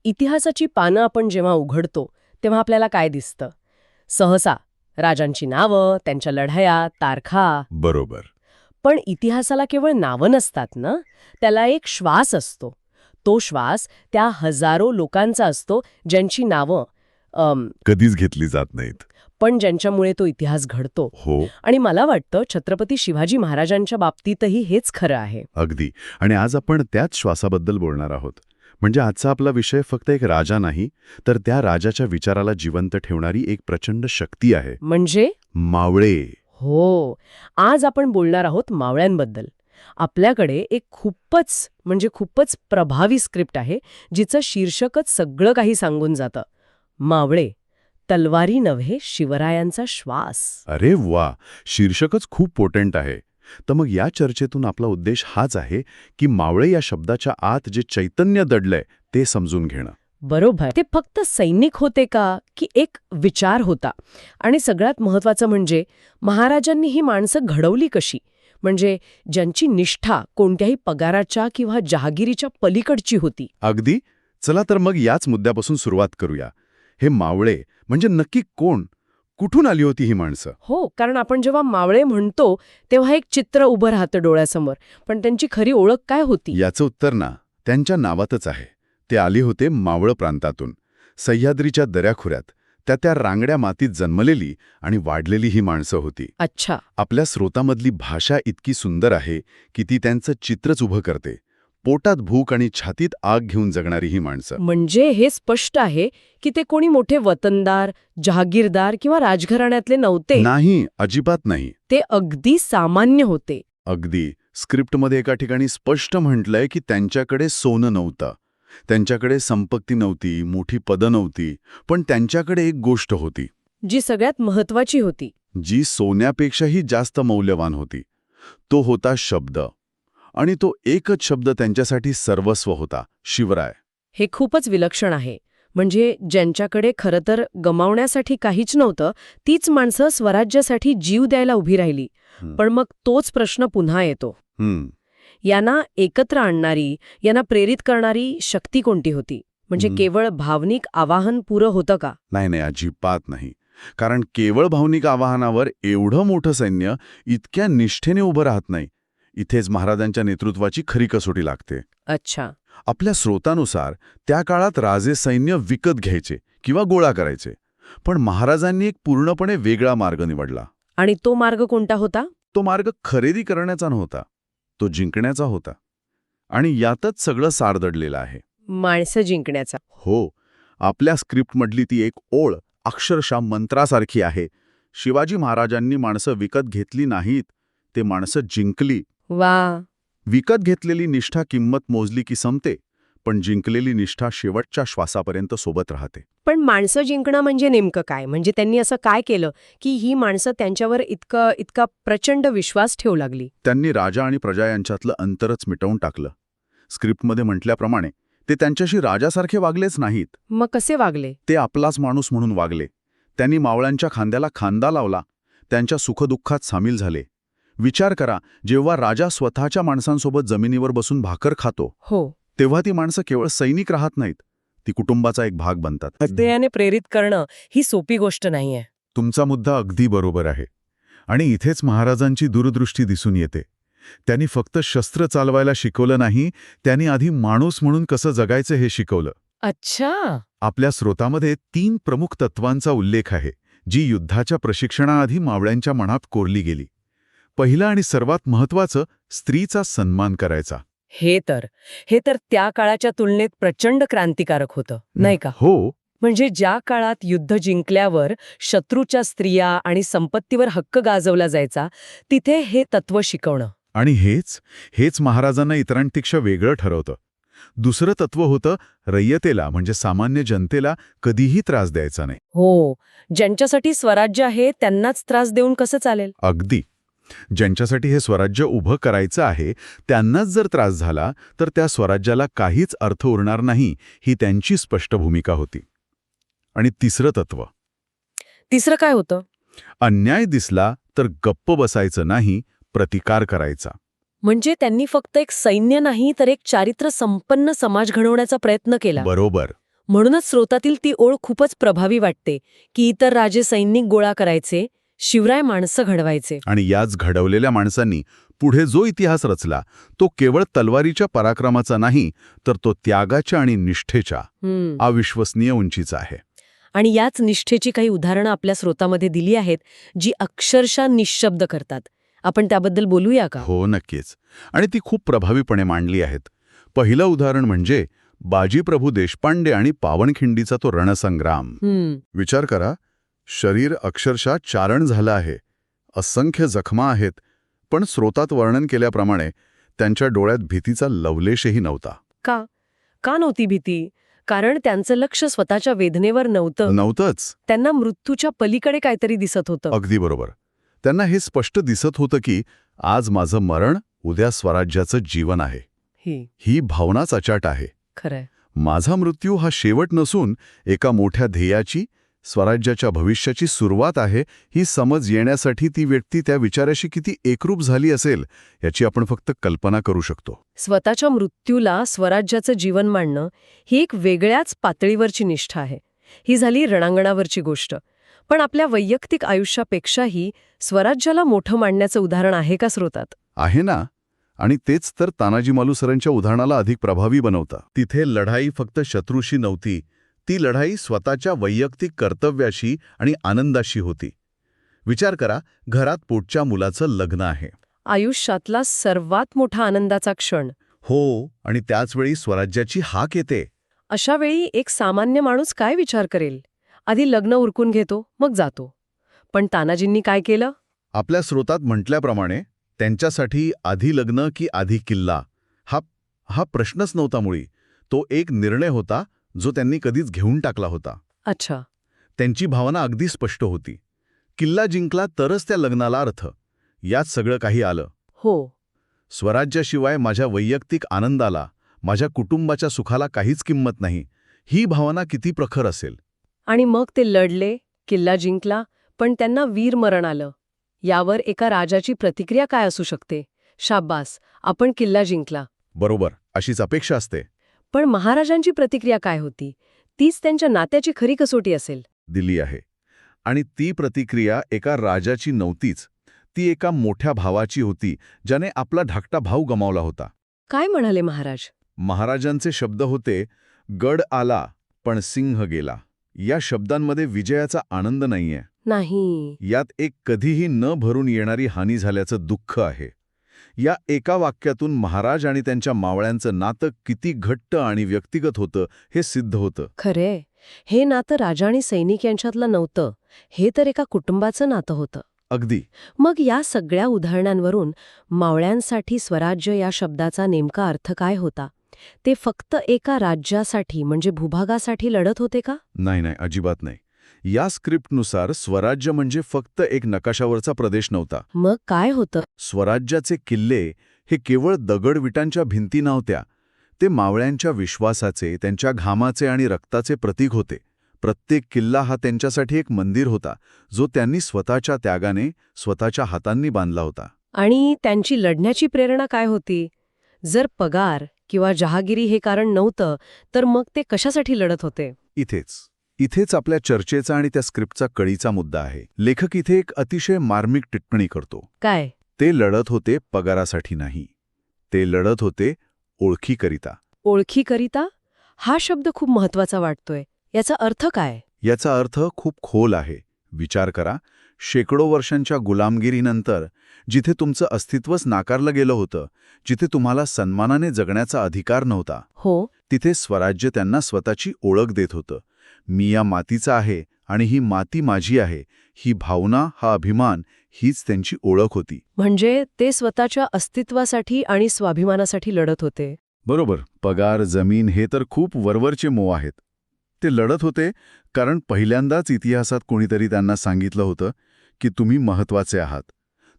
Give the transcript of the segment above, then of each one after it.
इतिहासाची पानं आपण जेव्हा उघडतो तेव्हा आपल्याला काय दिसतं? सहसा राजांची नावं, त्यांच्या लढाया, तारखा. बरोबर. पण इतिहासाला केवळ नावं नसतात ना, त्याला एक श्वास असतो. तो श्वास त्या हजारो लोकांचा असतो ज्यांची नावं कधीच घेतली जात नाहीत. पण ज्यांच्यामुळे तो इतिहास घडतो. हो, आणि मला वाटतं छत्रपती शिवाजी महाराजांच्या बाबतीतही हेच खरं आहे. अगदी. आणि आज आपण त्याच श्वासाबद्दल बोलणार आहोत. म्हणजे आजचा आपला विषय फक्त एक राजा नाही, तर त्या राजाच्या विचाराला जिवंत ठेवणारी एक प्रचंड शक्ती आहे. म्हणजे मावळे. हो, आज आपण बोलणार आहोत मावळ्यांबद्दल. आपल्याकडे एक खूपच प्रभावी स्क्रिप्ट आहे, जिचं शीर्षकच सगळं काही सांगून जातं. मावळे, तलवारी नव्हे शिवरायांचा श्वास. अरे वा, शीर्षकच खूप पोटेंट आहे. तर मग या चर्चेतून आपला उद्देश हाच आहे की मावळे या शब्दाच्या आत जे चैतन्य दडलंय ते समजून घेणं. बरोबर. ते फक्त सैनिक होते का, की एक विचार होता? आणि सगळ्यात महत्वाचं म्हणजे महाराजांनी ही माणसं घडवली कशी? म्हणजे ज्यांची निष्ठा कोणत्याही पगाराच्या किंवा जहागिरीच्या पलीकडची होती. अगदी. चला तर मग याच मुद्द्यापासून सुरुवात करूया. हे मावळे म्हणजे नक्की कोण? कुठून आली होती ही माणसं? हो, कारण आपण जेव्हा मावळे म्हणतो तेव्हा एक चित्र उभं राहतं डोळ्यासमोर. पण त्यांची खरी ओळख काय होती? याचं उत्तर ना त्यांच्या नावातच आहे. ते आले होते मावळ प्रांतातून. सह्याद्रीच्या दऱ्याखोऱ्यात त्या रांगड्या मातीत जन्मलेली आणि वाढलेली ही माणसं होती. अच्छा. आपल्या स्रोतामधली भाषा इतकी सुंदर आहे की ती त्यांचं चित्रच उभं करते. पोटात भूक आणि छातीत आग घेऊन जगणारी ही माणसं. म्हणजे हे स्पष्ट आहे की ते कोणी मोठे वतनदार, जहागीरदार किंवा राजघराण्यातले नव्हते. नाही, अजिबात नाही. ते अगदी सामान्य होते. अगदी. स्क्रिप्टमध्ये एका ठिकाणी स्पष्ट म्हटलंय की त्यांच्याकडे सोनं नव्हतं, त्यांच्याकडे संपत्ती नव्हती, मोठी पदं नव्हती, पण त्यांच्याकडे एक गोष्ट होती जी सगळ्यात महत्वाची होती. जी सोन्यापेक्षाही जास्त मौल्यवान होती. तो होता शब्द. आणि तो एकच शब्द त्यांच्यासाठी सर्वस्व होता, शिवराय. हे खूपच विलक्षण आहे. म्हणजे ज्यांच्याकडे खरं तर गमावण्यासाठी काहीच नव्हतं, तीच माणसं स्वराज्यासाठी जीव द्यायला उभी राहिली. पण मग तोच प्रश्न पुन्हा येतो. यांना एकत्र आणणारी, यांना प्रेरित करणारी शक्ती कोणती होती? म्हणजे केवळ भावनिक आवाहन पुरं होतं का? नाही, अजिबात नाही. कारण केवळ भावनिक आवाहनावर एवढं मोठं सैन्य इतक्या निष्ठेने उभं राहत नाही. इथेच महाराजांच्या नेतृत्वाची खरी कसोटी लागते. अच्छा. आपल्या स्रोतानुसार त्या काळात राजे सैन्य विकत घ्यायचे किंवा गोळा करायचे. पण महाराजांनी एक पूर्णपणे वेगळा मार्ग निवडला. आणि तो मार्ग कोणता होता? तो मार्ग खरेदी करण्याचा नव्हता, तो जिंकण्याचा होता. आणि यातच सगळं सार दडलेलं आहे. माणसं जिंकण्याचा. हो. आपल्या स्क्रिप्टमधली ती एक ओळ अक्षरशः मंत्रासारखी आहे. शिवाजी महाराजांनी माणसं विकत घेतली नाहीत, ते माणसं जिंकली. वा. विकत घेतलेली निष्ठा किंमत मोजली की संपते, पण जिंकलेली निष्ठा शेवटच्या श्वासापर्यंत सोबत राहते. पण माणसं जिंकणं म्हणजे नेमकं काय? म्हणजे त्यांनी असं काय केलं की ही माणसं त्यांच्यावर इतका प्रचंड विश्वास ठेवू लागली? त्यांनी राजा आणि प्रजा यांच्यातलं अंतरच मिटवून टाकलं. स्क्रिप्टमध्ये म्हटल्याप्रमाणे ते त्यांच्याशी राजासारखे वागलेच नाहीत. मग कसे वागले? ते आपलाच माणूस म्हणून वागले. त्यांनी मावळ्यांच्या खांद्याला खांदा लावला, त्यांच्या सुखदुःखात सामील झाले. विचार करा, जेव्हा राजा स्वतःच्या माणसांसोबत जमिनीवर बसून भाकर खातो, हो, तेव्हा ती माणसं केवळ सैनिक राहत नाहीत, ती कुटुंबाचा एक भाग बनतात. हृदयाने प्रेरित करणं ही सोपी गोष्ट नाहीये. तुमचा मुद्दा अगदी बरोबर आहे. आणि इथेच महाराजांची दूरदृष्टी दिसून येते. त्यांनी फक्त शस्त्र चालवायला शिकवलं नाही, त्यांनी आधी माणूस म्हणून कसं जगायचं हे शिकवलं. अच्छा. आपल्या स्रोतामध्ये 3 प्रमुख तत्वांचा उल्लेख आहे, जी युद्धाच्या प्रशिक्षणाआधी मावळ्यांच्या मनात कोरली गेली. पहिलं आणि सर्वात महत्त्वाचं, स्त्रीचा सन्मान करायचा. हे तर त्या काळाच्या तुलनेत प्रचंड क्रांतिकारक होतं, नाही का? हो. म्हणजे ज्या काळात युद्ध जिंकल्यावर शत्रूच्या स्त्रिया आणि संपत्तीवर हक्क गाजवला जायचा, तिथे हे तत्व शिकवणं. आणि हेच महाराजांना इतरांपेक्षा वेगळं ठरवतं. दुसरं तत्व होतं, रय्यतेला म्हणजे सामान्य जनतेला कधीही त्रास द्यायचा नाही. हो, ज्यांच्यासाठी स्वराज्य आहे त्यांनाच त्रास देऊन कसं चालेल? अगदी. ज्यांच्यासाठी हे स्वराज्य उभं करायचं आहे त्यांनाच जर त्रास झाला तर त्या स्वराज्याला काहीच अर्थ उरणार नाही, ही त्यांची स्पष्ट भूमिका होती. आणि तिसरं तत्व. तिसरं काय होतं? अन्याय दिसला तर गप्प बसायचं नाही, प्रतिकार करायचा. म्हणजे त्यांनी फक्त एक सैन्य नाही तर एक चारित्र्य संपन्न समाज घडवण्याचा प्रयत्न केला. बरोबर. म्हणूनच स्रोतातील ती ओळ खूपच प्रभावी वाटते की इतर राजे सैनिक गोळा करायचे, शिवराय माणसं घडवायचे. आणि याच घडवलेल्या माणसांनी पुढे जो इतिहास रचला तो केवळ तलवारीच्या पराक्रमाचा नाही, तर तो त्यागाच्या आणि निष्ठेच्या, अविश्वसनीय उंचीचा आहे. आणि याच निष्ठेची काही उदाहरणं आपल्या स्रोतामध्ये दिली आहेत, जी अक्षरशः निःशब्द करतात. आपण त्याबद्दल बोलूया का? हो, नक्कीच. आणि ती खूप प्रभावीपणे मांडली आहेत. पहिलं उदाहरण म्हणजे बाजीप्रभू देशपांडे आणि पावनखिंडीचा तो रणसंग्राम. विचार करा, शरीर अक्षरशः चारण झालं आहे, असंख्य जखमा आहेत, पण स्रोतात वर्णन केल्याप्रमाणे त्यांच्या डोळ्यात भीतीचा लवलेशही नव्हता. का नव्हती भीती? कारण त्यांचं लक्ष स्वतःच्या वेदनेवर नव्हतंच. त्यांना मृत्यूच्या पलीकडे काहीतरी दिसत होतं. अगदी बरोबर. त्यांना हे स्पष्ट दिसत होतं की आज माझं मरण, उद्या स्वराज्याचं जीवन आहे. ही भावनाच अचाट आहे. खरंय. माझा मृत्यू हा शेवट नसून एका मोठ्या ध्येयाची, स्वराज्याच्या भविष्याची सुरुवात आहे, ही समज येण्यासाठी ती व्यक्ती त्या विचाराशी किती एकरूप झाली असेल याची आपण फक्त कल्पना करू शकतो. स्वतःच्या मृत्यूला स्वराज्याचं जीवन मानणं ही एक वेगळ्याच पातळीवरची निष्ठा आहे. ही झाली रणांगणावरची गोष्ट. पण आपल्या वैयक्तिक आयुष्यापेक्षाही स्वराज्याला मोठं मांडण्याचं उदाहरण आहे का स्रोतात? आहे ना. आणि तेच तर तानाजी मालुसरेंच्या उदाहरणाला अधिक प्रभावी बनवतं. तिथे लढाई फक्त शत्रूशी नव्हती, ती लढाई स्वतःच्या वैयक्तिक कर्तव्याशी आणि आनंदाशी होती. विचार करा, घरात पोटच्या मुलाचं लग्न आहे. आयुष्यातला सर्वात मोठा आनंदाचा क्षण. हो, आणि त्याचवेळी स्वराज्याची हाक येते. अशा वेळी एक सामान्य माणूस काय विचार करेल? आधी लग्न उरकून घेतो, मग जातो. पण तानाजींनी काय केलं? आपल्या स्रोतात म्हटल्याप्रमाणे त्यांच्यासाठी आधी लग्न की आधी किल्ला हा प्रश्नच नव्हता मुळी. तो एक निर्णय होता जो त्यांनी कधीच घेऊन टाकला होता. अच्छा. त्यांची भावना अगदी स्पष्ट होती. किल्ला जिंकला तरच त्या लग्नाला अर्थ. यात सगळं काही आलं. हो. स्वराज्याशिवाय माझ्या वैयक्तिक आनंदाला, माझ्या कुटुंबाच्या सुखाला काहीच किंमत नाही. ही भावना किती प्रखर असेल. आणि मग ते लढले, किल्ला जिंकला, पण त्यांना वीरमरण आलं. यावर एका राजाची प्रतिक्रिया काय असू शकते? शाब्बास, आपण किल्ला जिंकला. बरोबर, अशीच अपेक्षा असते. पण महाराजांची प्रतिक्रिया काय होती? तीच त्यांच्या नात्याची खरी कसोटी असेल. दिली आहे. आणि ती प्रतिक्रिया एका राजाची नव्हतीच, ती एका मोठ्या भावाची होती, ज्याने आपला धाकटा भाऊ गमावला होता. काय म्हणाले महाराज? महाराजांचे शब्द होते, गड आला पण सिंह गेला. या शब्दांमध्ये विजयाचा आनंद नाहीये. नाही. यात एक कधीही न भरून येणारी हानी झाल्याचं दुःख आहे. या एका वाक्यातून महाराज आणि त्यांच्या मावळ्यांचं नातं किती घट्ट आणि व्यक्तिगत होतं हे सिद्ध होतं. खरे, हे नातं राजा आणि सैनिक यांच्यातलं नव्हतं. हे तर एका कुटुंबाचं नातं होतं. अगदी. मग या सगळ्या उदाहरणांवरून मावळ्यांसाठी स्वराज्य या शब्दाचा नेमका अर्थ काय होता? ते फक्त एका राज्यासाठी म्हणजे भूभागासाठी लढत होते का? नाही, अजिबात नाही. या स्क्रिप्टनुसार स्वराज्य म्हणजे फक्त एक नकाशावरचा प्रदेश नव्हता. मग काय होतं? स्वराज्याचे किल्ले हे केवळ दगड-विटांच्या भिंती नव्हत्या. ते मावळ्यांच्या विश्वासाचे, त्यांच्या घामाचे आणि रक्ताचे प्रतीक होते. प्रत्येक किल्ला हा त्यांच्यासाठी एक मंदिर होता, जो त्यांनी स्वतःच्या त्यागाने, स्वतःच्या हातांनी बांधला होता. आणि त्यांची लढण्याची प्रेरणा काय होती? जर पगार किंवा जहागिरी हे कारण नव्हतं, तर मग ते कशासाठी लढत होते? इथेच आपल्या चर्चेचा आणि त्या स्क्रिप्टचा कळीचा मुद्दा आहे. लेखक इथे एक अतिशय मार्मिक टिप्पणी करतो. काय? ते लढत होते पगारासाठी नाही. ते लढत होते ओळखीकरिता. ओळखीकरिता? हा शब्द खूप महत्वाचा वाटतोय. याचा अर्थ काय? याचा अर्थ खूप खोल आहे. विचार करा, शेकडो वर्षांच्या गुलामगिरीनंतर जिथे तुमचं अस्तित्वच नाकारलं गेलं होतं, जिथे तुम्हाला सन्मानाने जगण्याचा अधिकार नव्हता, हो, तिथे स्वराज्य त्यांना स्वतःची ओळख देत होतं. मी या मातीचा आहे आणि ही माती माझी आहे. ही भावना, हा अभिमान, हीच त्यांची ओळख होती. म्हणजे ते स्वतःच्या अस्तित्वासाठी आणि स्वाभिमानासाठी लढत होते. बरोबर. पगार, जमीन हे तर खूप वरवरचे मोह आहेत. ते लढत होते कारण पहिल्यांदाच इतिहासात कोणीतरी त्यांना सांगितलं होतं की तुम्ही महत्वाचे आहात.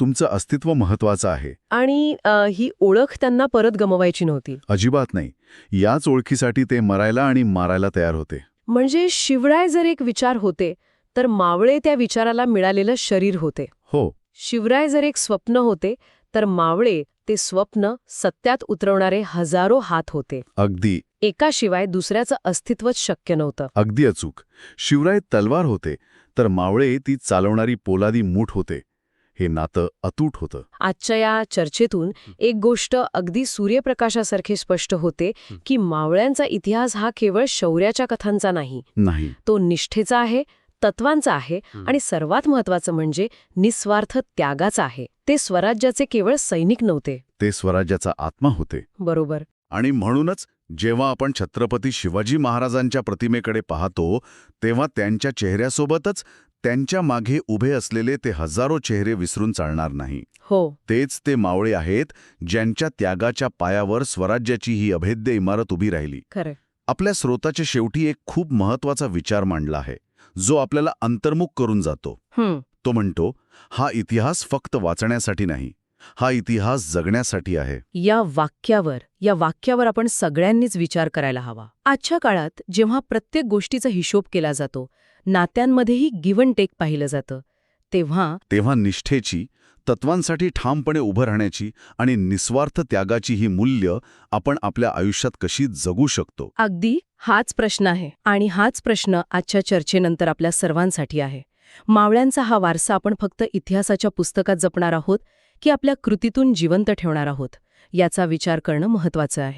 तुमचं अस्तित्व महत्वाचं आहे. आणि ही ओळख त्यांना परत गमवायची नव्हती. अजिबात नाही. याच ओळखीसाठी ते मरायला आणि मारायला तयार होते. म्हणजे शिवराय जर एक विचार होते, तर मावळे त्या विचाराला मिळालेलं शरीर होते. हो. शिवराय जर एक स्वप्न होते, तर मावळे ते स्वप्न सत्यात उतरवणारे हजारो हात होते. अगदी एकाशिवाय दुसऱ्याचं अस्तित्वच शक्य नव्हतं. अगदी अचूक. शिवराय तलवार होते तर मावळे ती चालवणारी पोलादी मूठ होते. हे नातं अतूट होतं. आजच्या या चर्चेतून एक गोष्ट अगदी सूर्यप्रकाशासारखी स्पष्ट होते की मावळ्यांचा इतिहास हा केवळ शौर्याच्या कथांचा नाही. नाही. तो निष्ठेचा आहे, तत्वांचा आहे आणि सर्वात महत्वाचं म्हणजे निस्वार्थ त्यागाचा आहे. ते स्वराज्याचे केवळ सैनिक नव्हते. ते स्वराज्याचा आत्मा होते. बरोबर. आणि म्हणूनच जेव्हा आपण छत्रपती शिवाजी महाराजांच्या प्रतिमेकडे पाहतो तेव्हा त्यांच्या चेहऱ्यासोबतच त्यांच्या मागे उभे असलेले ते हजारो चेहरे विसरून चालणार नाही. हो. तेच ते मावळे आहेत ज्यांच्या त्यागाच्या पायावर स्वराज्याची ही अभेद्य इमारत उभी राहिली. खरं. आपल्या स्रोताच्या शेवटी एक खूप महत्वाचा विचार मांडला आहे जो आपल्याला अंतर्मुख करून जातो. तो म्हणतो, हा इतिहास फक्त वाचण्यासाठी नाही, हा इतिहास जगण्यासाठी आहे. या वाक्यावर आपण सगळ्यांनीच विचार करायला हवा. आजच्या काळात जेव्हा प्रत्येक गोष्टीचा हिशोब केला जातो, नात्यांमध्येही गिव्ह अँड टेक पाहिलं जातं, तेव्हा निष्ठेची, तत्वांसाठी ठामपणे उभं राहण्याची आणि निस्वार्थ त्यागाची ही मूल्य आपण आपल्या आयुष्यात कशी जगू शकतो. अगदी हाच प्रश्न आहे. आणि हाच प्रश्न आजच्या चर्चेनंतर आपल्या सर्वांसाठी आहे. मावळ्यांचा हा वारसा आपण फक्त इतिहासाच्या पुस्तकात जपणार आहोत की आपल्या कृतीतून जिवंत ठेवणार आहोत, याचा विचार करणं महत्वाचं आहे.